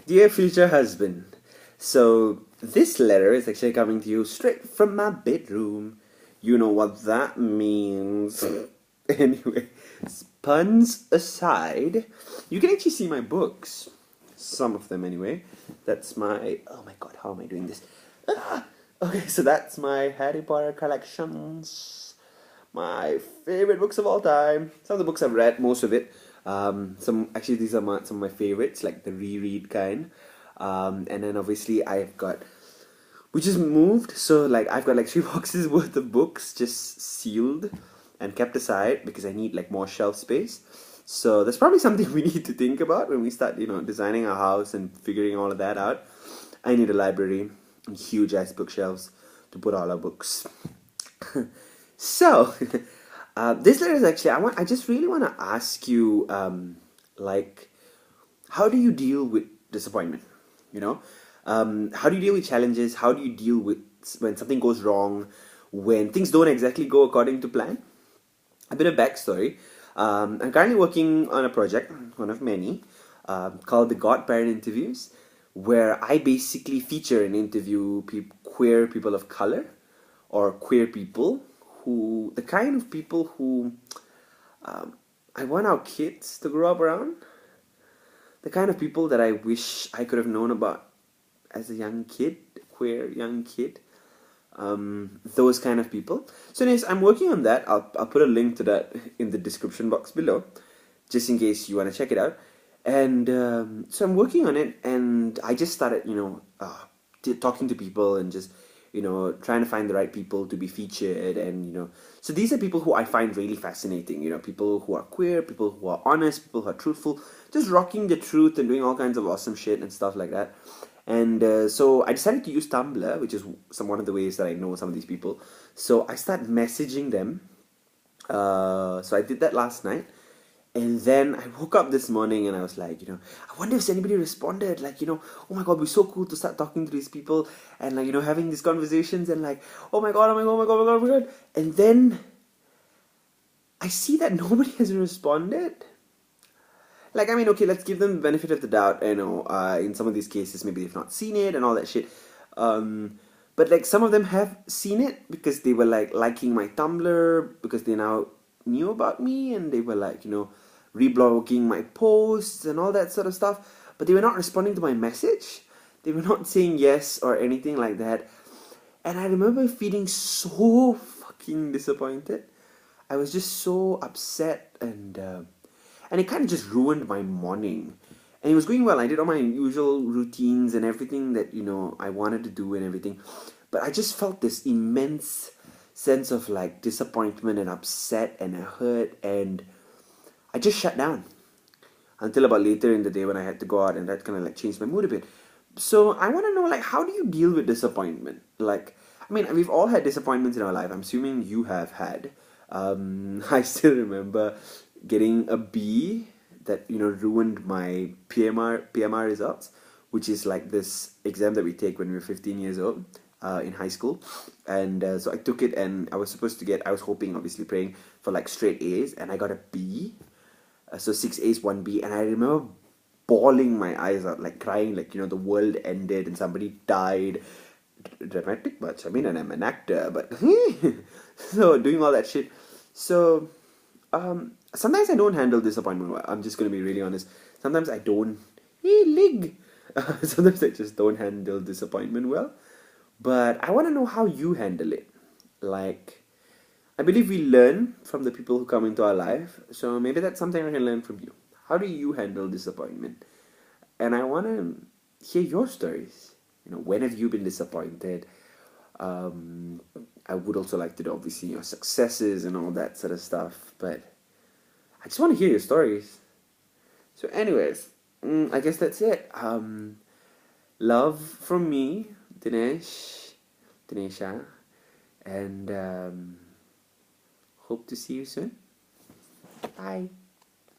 Dear future husband, so this letter is actually coming to you straight from my bedroom. You know what that means. Anyway, puns aside, you can actually see my books. Some of them, anyway. That's my. Oh my god, how am I doing this? Okay, so that's my Harry Potter collections. My favorite books of all time. Some of the books I've read, most of it. Some actually these are some of my favorites, like the reread kind. And then obviously I've got, we just moved, so like I've got like 3 boxes worth of books just sealed and kept aside because I need like more shelf space. So that's probably something we need to think about when we start, designing our house and figuring all of that out. I need a library and huge ass bookshelves to put all our books. So, this letter is actually, I just really want to ask you, like, how do you deal with disappointment? How do you deal with challenges? How do you deal with when something goes wrong, when things don't exactly go according to plan? A bit of backstory. I'm currently working on a project, one of many, called the Godparent Interviews, where I basically feature and interview queer people of color or queer people the kind of people who I want our kids to grow up around, the kind of people that I wish I could have known about as a young kid, queer young kid, those kind of people. So anyways, I'm working on that. I'll put a link to that in the description box below, just in case you want to check it out. And so I'm working on it, and I just started, talking to people and just trying to find the right people to be featured. And so these are people who I find really fascinating, people who are queer, people who are honest, people who are truthful, just rocking the truth and doing all kinds of awesome shit and stuff like that. And so I decided to use Tumblr, which is one of the ways that I know some of these people. So I started messaging them. So I did that last night. And then I woke up this morning and I was like, I wonder if anybody responded. Like, oh my god, it'd be so cool to start talking to these people and like, having these conversations and like, oh my god, oh my god, oh my god, oh my god, oh my god. And then I see that nobody has responded. Like, I mean, okay, let's give them the benefit of the doubt. In some of these cases, maybe they've not seen it and all that shit. But like, some of them have seen it because they were like liking my Tumblr because they now knew about me and they were like, reblogging my posts and all that sort of stuff, but they were not responding to my message. They were not saying yes or anything like that. And I remember feeling so fucking disappointed. I was just so upset, and it kind of just ruined my morning. And it was going well. I did all my usual routines and everything that I wanted to do and everything, but I just felt this immense sense of like disappointment and upset and hurt, and I just shut down until about later in the day when I had to go out, and that kind of like changed my mood a bit. So I want to know, like, how do you deal with disappointment? Like, I mean, we've all had disappointments in our life. I'm assuming you have had. I still remember getting a B that ruined my PMR results, which is like this exam that we take when we're 15 years old. In high school, and so I took it, and I was hoping, obviously praying for like straight A's, and I got a B, so 6 A's, 1 B, and I remember bawling my eyes out, like crying, like the world ended and somebody died. Dramatic much, I mean, and I'm an actor, but so doing all that shit. So sometimes I don't handle disappointment well. I'm just gonna be really honest. Sometimes I don't. Sometimes I just don't handle disappointment well. But I want to know how you handle it. Like, I believe we learn from the people who come into our life. So maybe that's something I can learn from you. How do you handle disappointment? And I want to hear your stories. When have you been disappointed? I would also like to know, obviously, your successes and all that sort of stuff. But I just want to hear your stories. So anyways, I guess that's it. Love from me, Dhinesha, and hope to see you soon. Bye.